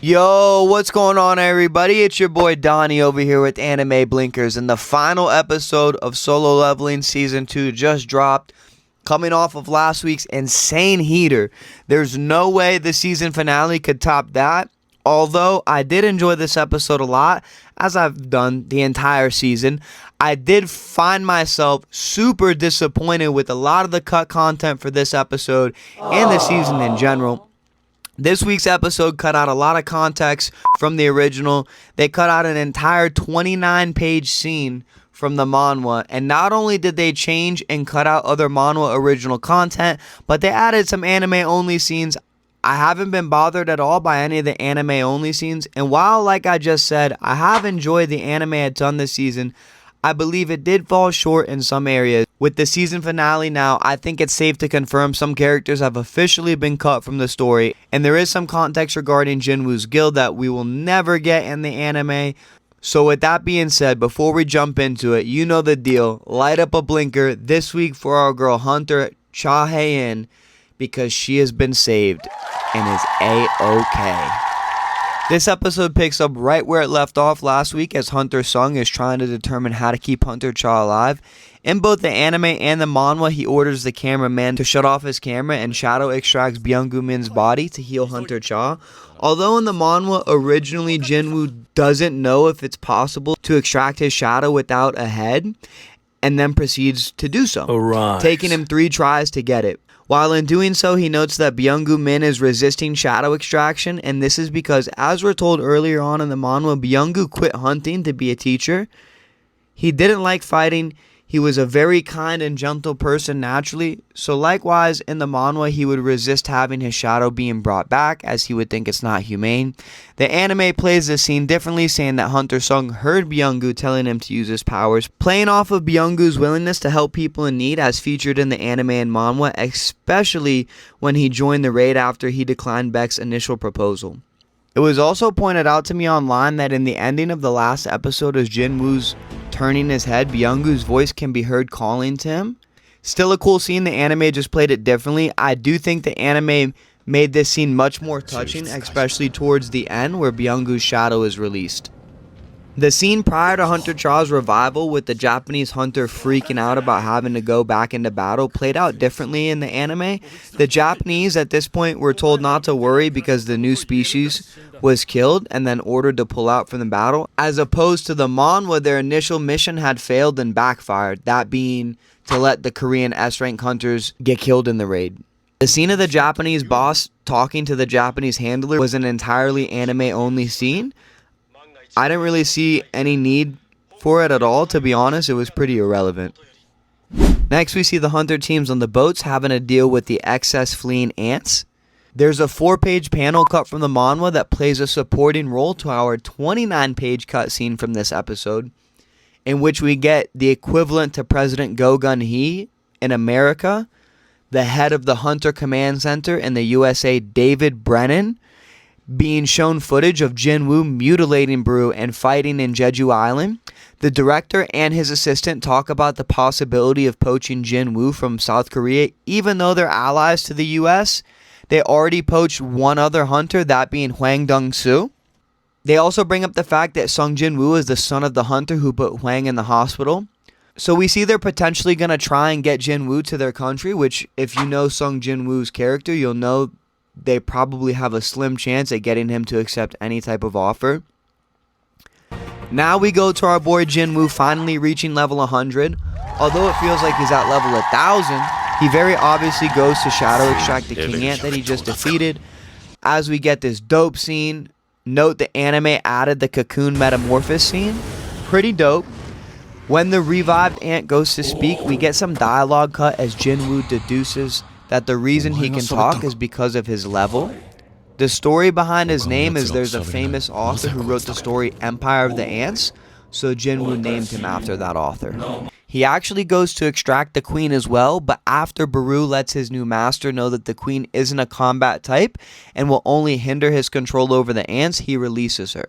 Yo, what's going on, everybody? It's your boy Donnie over here with Anime Blinkers, and the final episode of Solo Leveling Season 2 just dropped, coming off of last week's insane heater. There's no way the season finale could top that, although I did enjoy this episode a lot, as I've done the entire season. I did find myself super disappointed with a lot of the cut content for this episode and the season in general. This week's episode cut out a lot of context from the original. They cut out an entire 29-page scene from the manhwa, and not only did they change and cut out other manhwa original content, but they added some anime-only scenes. I haven't been bothered at all by any of the anime-only scenes, and while, like I just said, I have enjoyed the anime a ton this season, I believe it did fall short in some areas. With the season finale now, I think it's safe to confirm some characters have officially been cut from the story, and there is some context regarding Jinwoo's guild that we will never get in the anime. So with that being said, before we jump into it, you know the deal. Light up a blinker this week for our girl Hunter Cha Hae-in, because she has been saved and is A-OK. This episode picks up right where it left off last week, as Hunter Sung is trying to determine how to keep Hunter Cha alive. In both the anime and the manhwa, he orders the cameraman to shut off his camera and shadow extracts Byung-gu Min's body to heal Hunter Cha. Although in the manhwa, originally Jinwoo doesn't know if it's possible to extract his shadow without a head, and then proceeds to do so, taking him 3 tries to get it. While in doing so, he notes that Byung-gu Min is resisting shadow extraction, and this is because, as we're told earlier on in the manhwa, Byung-gu quit hunting to be a teacher. He didn't like fighting. He was a very kind and gentle person naturally, so likewise in the manhwa he would resist having his shadow being brought back, as he would think it's not humane. The anime plays this scene differently, saying that Hunter Sung heard Byung-gu telling him to use his powers, playing off of Byung-gu's willingness to help people in need as featured in the anime and manhwa, especially when he joined the raid after he declined Baek's initial proposal. It was also pointed out to me online that in the ending of the last episode, as Jinwoo's turning his head, Byung-gu's voice can be heard calling to him. Still a cool scene, the anime just played it differently. I do think the anime made this scene much more touching, especially towards the end where Byung-gu's shadow is released. The scene prior to Hunter Cha's revival, with the Japanese hunter freaking out about having to go back into battle, played out differently in the anime. The Japanese at this point were told not to worry because the new species was killed and then ordered to pull out from the battle, as opposed to the manhwa, their initial mission had failed and backfired, that being to let the Korean S-rank hunters get killed in the raid. The scene of the Japanese boss talking to the Japanese handler was an entirely anime-only scene. I didn't really see any need for it at all, to be honest. It was pretty irrelevant. Next, we see the hunter teams on the boats having to deal with the excess fleeing ants. There's a 4-page panel cut from the manhwa that plays a supporting role to our 29-page cutscene from this episode, in which we get the equivalent to President Go Gun-hee in America, the head of the Hunter Command Center in the USA, David Brennan, being shown footage of Jinwoo mutilating Broo and fighting in Jeju Island. The director and his assistant talk about the possibility of poaching Jinwoo from South Korea, even though they're allies to the US. They already poached one other hunter, that being Hwang Dong-soo. They also bring up the fact that Sung Jinwoo is the son of the hunter who put Hwang in the hospital. So we see they're potentially going to try and get Jinwoo to their country, which, if you know Sung Jinwoo's character, you'll know they probably have a slim chance at getting him to accept any type of offer. Now we go to our boy Jinwoo finally reaching level 100. Although it feels like he's at level 1000, he very obviously goes to shadow extract the king ant that he just defeated. As we get this dope scene, note the anime added the cocoon metamorphosis scene. Pretty dope. When the revived ant goes to speak, we get some dialogue cut as Jinwoo deduces that the reason he can talk is because of his level. The story behind his name is there's a famous author who wrote the story Empire of the Ants, so Jinwoo named him after that author. He actually goes to extract the queen as well, but after Baru lets his new master know that the queen isn't a combat type and will only hinder his control over the ants, he releases her.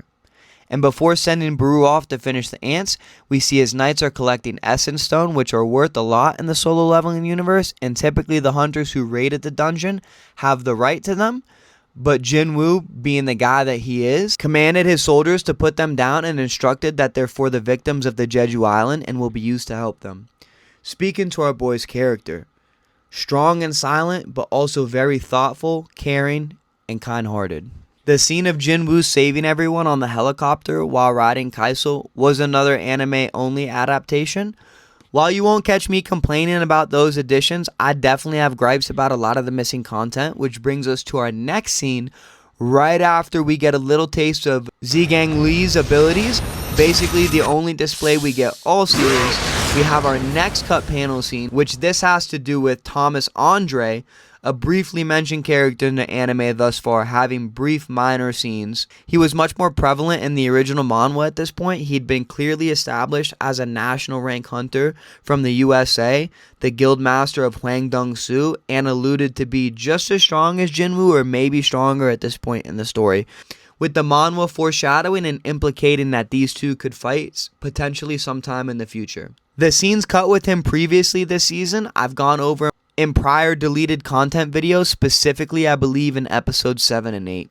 And before sending Baru off to finish the ants, we see his knights are collecting Essence Stone, which are worth a lot in the solo leveling universe, and typically the hunters who raided the dungeon have the right to them. But Jinwoo, being the guy that he is, commanded his soldiers to put them down and instructed that they're for the victims of the Jeju Island and will be used to help them. Speaking to our boy's character, strong and silent, but also very thoughtful, caring, and kind-hearted. The scene of Jinwoo saving everyone on the helicopter while riding Kaisel was another anime-only adaptation. While you won't catch me complaining about those additions, I definitely have gripes about a lot of the missing content, which brings us to our next scene right after we get a little taste of Zhigang Li's abilities. Basically the only display we get all series. We have our next cut panel scene, which this has to do with Thomas Andre, a briefly mentioned character in the anime thus far, having brief minor scenes. He was much more prevalent in the original manhwa at this point. He'd been clearly established as a national rank hunter from the USA, the guild master of Hwangdong-su, and alluded to be just as strong as Jinwoo or maybe stronger at this point in the story, with the manhwa foreshadowing and implicating that these two could fight potentially sometime in the future. The scenes cut with him previously this season I've gone over in prior deleted content videos, specifically I believe in episodes 7 and 8.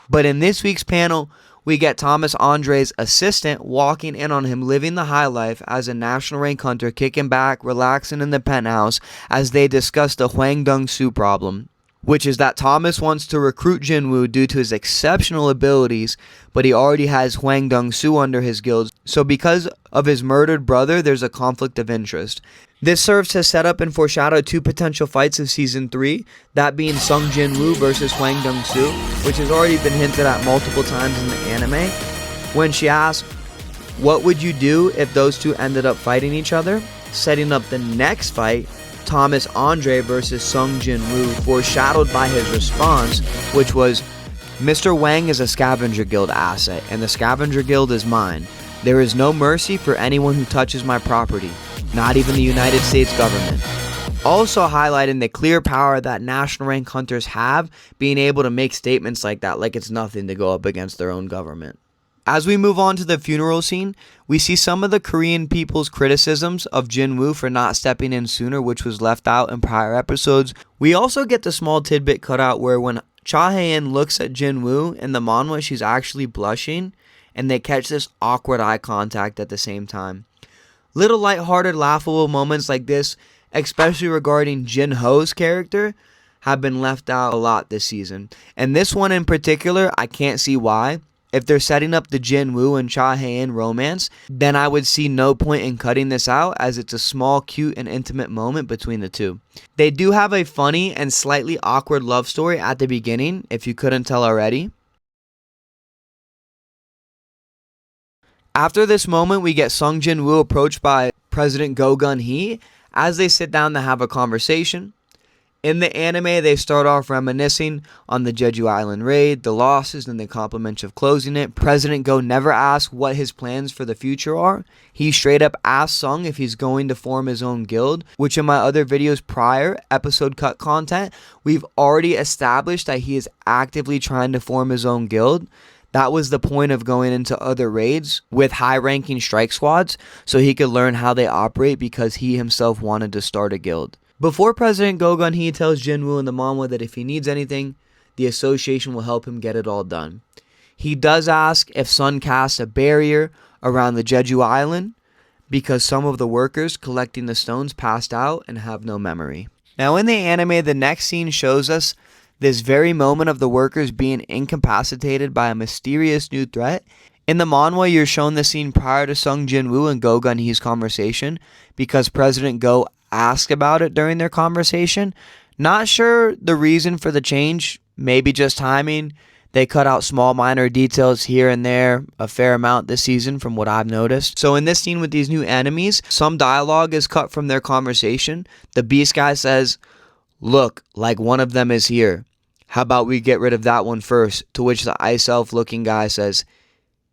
But in this week's panel, we get Thomas Andre's assistant walking in on him living the high life as a national rank hunter, kicking back, relaxing in the penthouse as they discuss the Hwangdong-su problem, which is that Thomas wants to recruit Jinwoo due to his exceptional abilities, but he already has Hwangdong-su under his guild, so because of his murdered brother, there's a conflict of interest. This serves to set up and foreshadow two potential fights of Season 3, that being Sung Jinwoo versus Hwangdong-su, which has already been hinted at multiple times in the anime. When she asks, what would you do if those two ended up fighting each other? Setting up the next fight, Thomas Andre versus Sung Jinwoo, foreshadowed by his response, which was, Mr. Wang is a scavenger guild asset, and the scavenger guild is mine. There is no mercy for anyone who touches my property, not even the United States government. Also highlighting the clear power that national rank hunters have, being able to make statements like that like it's nothing to go up against their own government. As we move on to the funeral scene, we see some of the Korean people's criticisms of Jinwoo for not stepping in sooner, which was left out in prior episodes. We also get the small tidbit cut out where when Cha Hae-in looks at Jinwoo in the manhwa, she's actually blushing, and they catch this awkward eye contact at the same time. Little lighthearted, laughable moments like this, especially regarding Jin Ho's character, have been left out a lot this season. And this one in particular, I can't see why. If they're setting up the Jinwoo and Cha Hae-in romance, then I would see no point in cutting this out, as it's a small, cute, and intimate moment between the two. They do have a funny and slightly awkward love story at the beginning, if you couldn't tell already. After this moment, we get Sung Jinwoo approached by President Go Gun-hee as they sit down to have a conversation. In the anime, they start off reminiscing on the Jeju Island raid, the losses, and the accomplishments of closing it. President Go never asks what his plans for the future are. He straight up asks Sung if he's going to form his own guild, which in my other videos prior, episode cut content, we've already established that he is actively trying to form his own guild. That was the point of going into other raids with high-ranking strike squads, so he could learn how they operate because he himself wanted to start a guild. Before President Go Gun-hee tells Jinwoo in the manhwa that if he needs anything, the association will help him get it all done. He does ask if Sun casts a barrier around the Jeju Island because some of the workers collecting the stones passed out and have no memory. Now in the anime, the next scene shows us this very moment of the workers being incapacitated by a mysterious new threat. In the manhwa, you're shown the scene prior to Sung Jinwoo and Go Gun-hee's conversation because President Go asked about it during their conversation. Not sure the reason for the change, maybe just timing. They cut out small minor details here and there a fair amount this season from what I've noticed. So in this scene with these new enemies, some dialogue is cut from their conversation. The Beast guy says, "Look, like one of them is here. How about we get rid of that one first?" To which the Ice Elf looking guy says,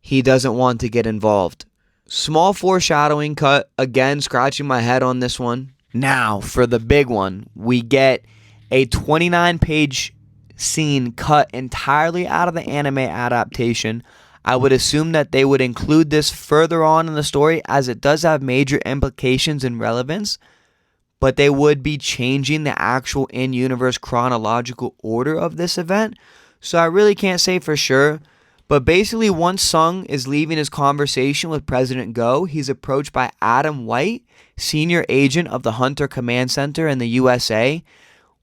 "He doesn't want to get involved." Small foreshadowing cut, again scratching my head on this one. Now for the big one, we get a 29-page scene cut entirely out of the anime adaptation. I would assume that they would include this further on in the story as it does have major implications and relevance, but they would be changing the actual in-universe chronological order of this event. so I really can't say for sure. But basically, once Sung is leaving his conversation with President Go, he's approached by Adam White, senior agent of the Hunter Command Center in the USA.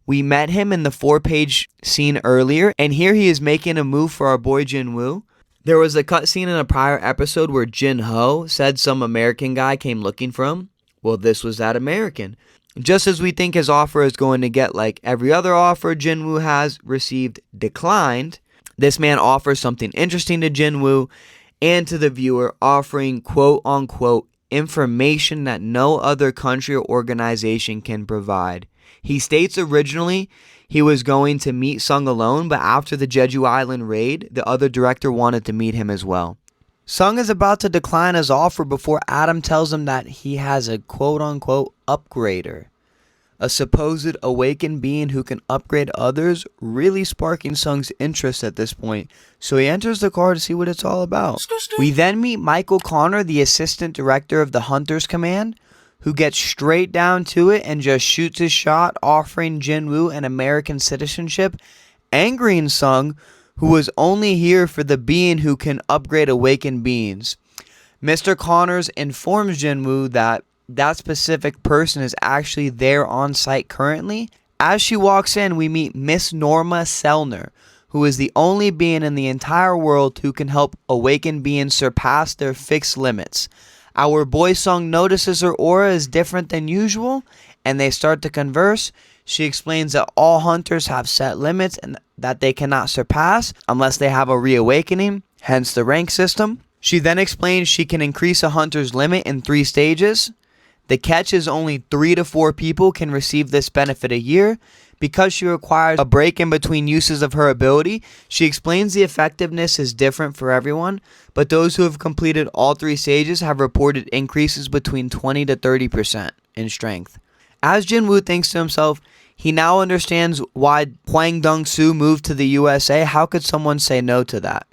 We met him in the 4-page scene earlier, and here he is making a move for our boy Jinwoo. There was a cutscene in a prior episode where Jin Ho said some American guy came looking for him. Well, this was that American. Just as we think his offer is going to get like every other offer Jinwoo has received declined, this man offers something interesting to Jinwoo and to the viewer, offering quote-unquote information that no other country or organization can provide. He states originally he was going to meet Sung alone, but after the Jeju Island raid, the other director wanted to meet him as well. Sung is about to decline his offer before Adam tells him that he has a quote-unquote upgrader, a supposed awakened being who can upgrade others, really sparking Sung's interest at this point. So he enters the car to see what it's all about. We then meet Michael Connor, the assistant director of the Hunters Command, who gets straight down to it and just shoots his shot, offering Jinwoo an American citizenship, angering Sung, who was only here for the being who can upgrade awakened beings. Mr. Connors informs Jinwoo that that specific person is actually there on site currently. As she walks in, we meet Miss Norma Selner, who is the only being in the entire world who can help awakened beings surpass their fixed limits. Our boy Sung notices her aura is different than usual, and they start to converse. She explains that all hunters have set limits and that they cannot surpass unless they have a reawakening, hence the rank system. She then explains she can increase a hunter's limit in 3 stages. The catch is only 3 to 4 people can receive this benefit a year. Because she requires a break in between uses of her ability, she explains the effectiveness is different for everyone, but those who have completed all 3 stages have reported increases between 20 to 30% in strength. As Jinwoo thinks to himself, he now understands why Hwang Dong-soo moved to the USA. How could someone say no to that?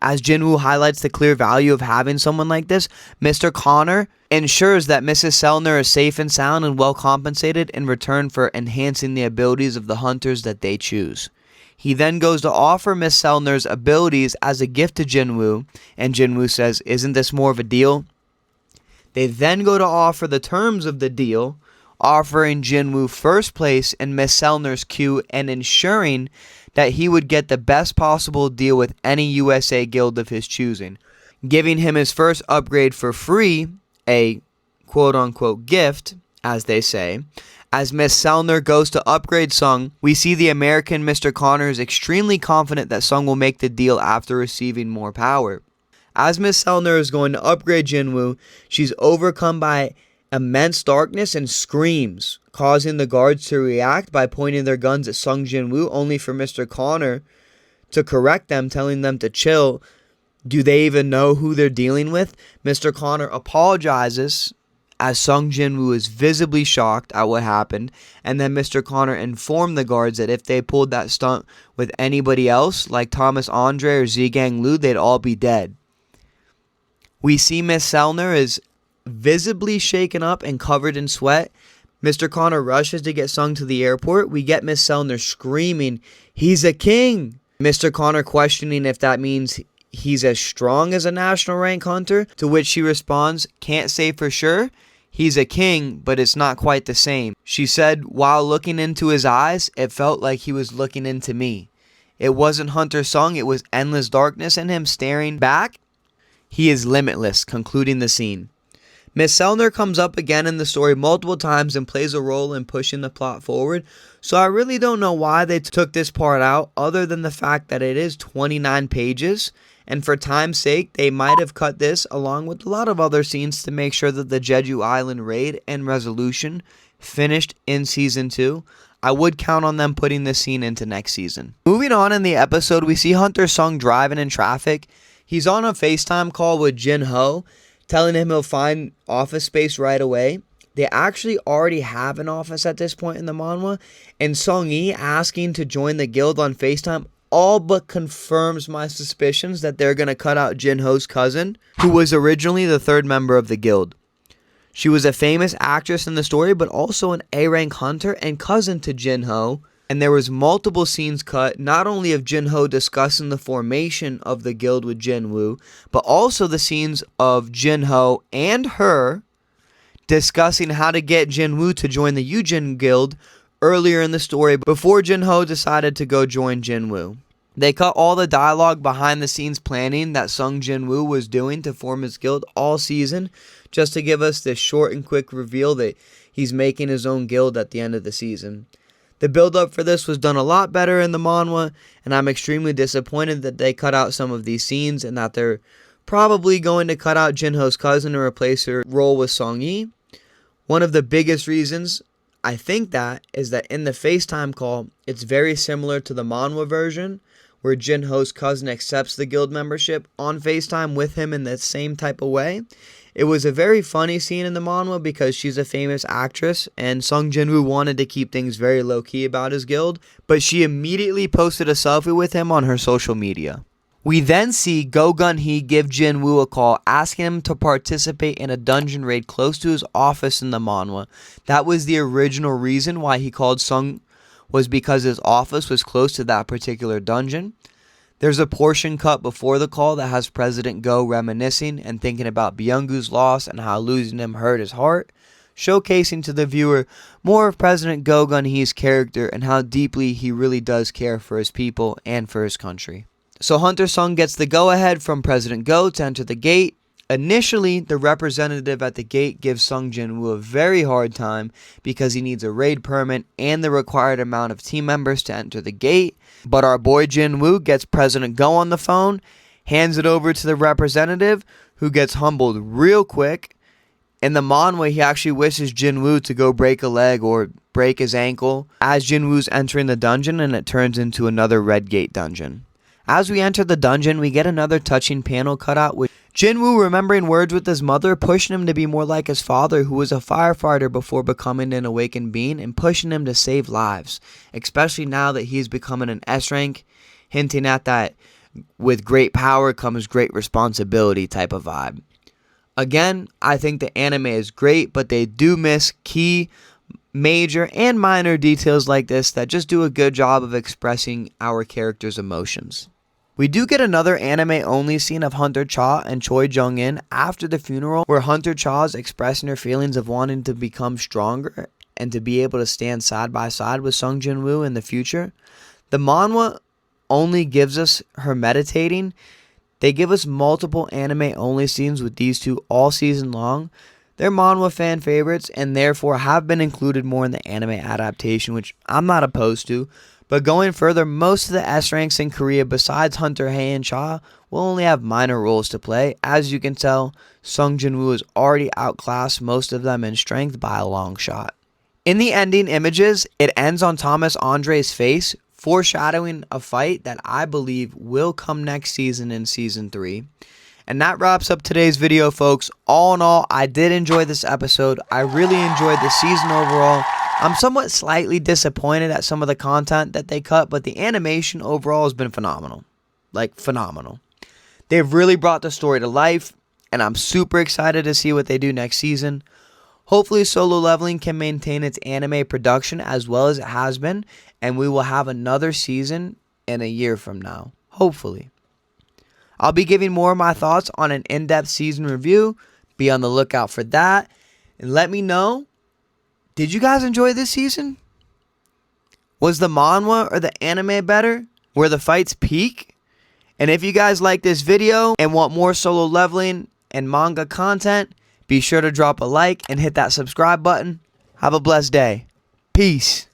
As Jinwoo highlights the clear value of having someone like this, Mr. Connor ensures that Mrs. Selner is safe and sound and well compensated in return for enhancing the abilities of the hunters that they choose. He then goes to offer Miss Selner's abilities as a gift to Jinwoo, and Jinwoo says, "Isn't this more of a deal?" They then go to offer the terms of the deal, offering Jinwoo first place in Miss Selner's queue and ensuring that he would get the best possible deal with any USA guild of his choosing, giving him his first upgrade for free, a quote-unquote gift, as they say. As Miss Selner goes to upgrade Sung, we see the American Mr. Connor is extremely confident that Sung will make the deal after receiving more power. As Miss Selner is going to upgrade Jinwoo, she's overcome by immense darkness and screams, causing the guards to react by pointing their guns at Sung Jinwoo, only for Mr. Connor to correct them, telling them to chill. Do they even know who they're dealing with? Mr. Connor apologizes as Sung Jinwoo is visibly shocked at what happened, and then Mr. Connor informed the guards that if they pulled that stunt with anybody else, like Thomas Andre or Zgang Liu, they'd all be dead. We see Miss Selner is visibly shaken up and covered in sweat. Mr. Connor rushes to get Sung to the airport. We get Miss Selner screaming, "He's a king!" Mr. Connor questioning if that means he's as strong as a national rank hunter, to which she responds, "Can't say for sure. He's a king, but it's not quite the same." She said, while looking into his eyes, it felt like he was looking into me. It wasn't Hunter Sung, it was endless darkness in him staring back. He is limitless, concluding the scene. Miss Selner comes up again in the story multiple times and plays a role in pushing the plot forward, so I really don't know why they took this part out other than the fact that it is 29 pages, and for time's sake they might have cut this along with a lot of other scenes to make sure that the Jeju Island raid and resolution finished in Season 2. I would count on them putting this scene into next season. Moving on in the episode, we see Hunter Sung driving in traffic. He's on a FaceTime call with Jin Ho, telling him he'll find office space right away. They actually already have an office at this point in the manhwa, and Sung Yi asking to join the guild on FaceTime all but confirms my suspicions that they're going to cut out Jin Ho's cousin, who was originally the 3rd member of the guild. She was a famous actress in the story, but also an A-rank hunter and cousin to Jin Ho, And there was multiple scenes cut, not only of Jinho discussing the formation of the guild with Jinwoo, but also the scenes of Jinho and her discussing how to get Jinwoo to join the Yujin guild earlier in the story before Jinho decided to go join Jinwoo. They cut all the dialogue behind the scenes planning that Sung Jinwoo was doing to form his guild all season, just to give us this short and quick reveal that he's making his own guild at the end of the season. The build up for this was done a lot better in the manhwa, and I'm extremely disappointed that they cut out some of these scenes and that they're probably going to cut out Jinho's cousin to replace her role with Song Yi. One of the biggest reasons I think that is that in the FaceTime call, it's very similar to the manhwa version, where Jinho's cousin accepts the guild membership on FaceTime with him in the same type of way. It was a very funny scene in the manhwa because she's a famous actress and Sung Jinwoo wanted to keep things very low-key about his guild, but she immediately posted a selfie with him on her social media. We then see Go Gun-hee give Jinwoo a call asking him to participate in a dungeon raid close to his office in the manhwa. That was the original reason why he called Sung, was because his office was close to that particular dungeon. There's a portion cut before the call that has President Go reminiscing and thinking about Byung-goo's loss and how losing him hurt his heart, showcasing to the viewer more of President Go Gun-hee's character and how deeply he really does care for his people and for his country. So Hunter Sung gets the go-ahead from President Go to enter the gate. Initially, the representative at the gate gives Sung Jinwoo a very hard time because he needs a raid permit and the required amount of team members to enter the gate. But our boy Jinwoo gets President Go on the phone, hands it over to the representative, who gets humbled real quick. In the manhwa, he actually wishes Jinwoo to go break a leg or break his ankle as Jinwoo's entering the dungeon, and it turns into another Red Gate dungeon. As we enter the dungeon, we get another touching panel cutout with Jinwoo remembering words with his mother, pushing him to be more like his father, who was a firefighter before becoming an awakened being, and pushing him to save lives, especially now that he's becoming an S rank, hinting at that with great power comes great responsibility type of vibe. Again, I think the anime is great, but they do miss key, major, and minor details like this that just do a good job of expressing our characters' emotions. We do get another anime-only scene of Hunter Cha and Choi Jung-in after the funeral, where Hunter Cha is expressing her feelings of wanting to become stronger and to be able to stand side by side with Sung Jinwoo in the future. The manhwa only gives us her meditating. They give us multiple anime-only scenes with these two all season long. They're manhwa fan favorites and therefore have been included more in the anime adaptation, which I'm not opposed to. But going further, most of the S ranks in Korea besides Hunter Hae and Cha will only have minor roles to play. As you can tell, Sung Jinwoo has already outclassed most of them in strength by a long shot. In the ending images, it ends on Thomas Andre's face, foreshadowing a fight that I believe will come next season in Season 3. And that wraps up today's video, folks. All in all, I did enjoy this episode. I really enjoyed the season overall. I'm somewhat slightly disappointed at some of the content that they cut, but the animation overall has been phenomenal. Like, phenomenal. They've really brought the story to life, and I'm super excited to see what they do next season. Hopefully, Solo Leveling can maintain its anime production as well as it has been, and we will have another season in a year from now. Hopefully. I'll be giving more of my thoughts on an in-depth season review. Be on the lookout for that. And let me know, did you guys enjoy this season? Was the manhwa or the anime better? Were the fights peak? And if you guys like this video and want more Solo Leveling and manga content, be sure to drop a like and hit that subscribe button. Have a blessed day. Peace.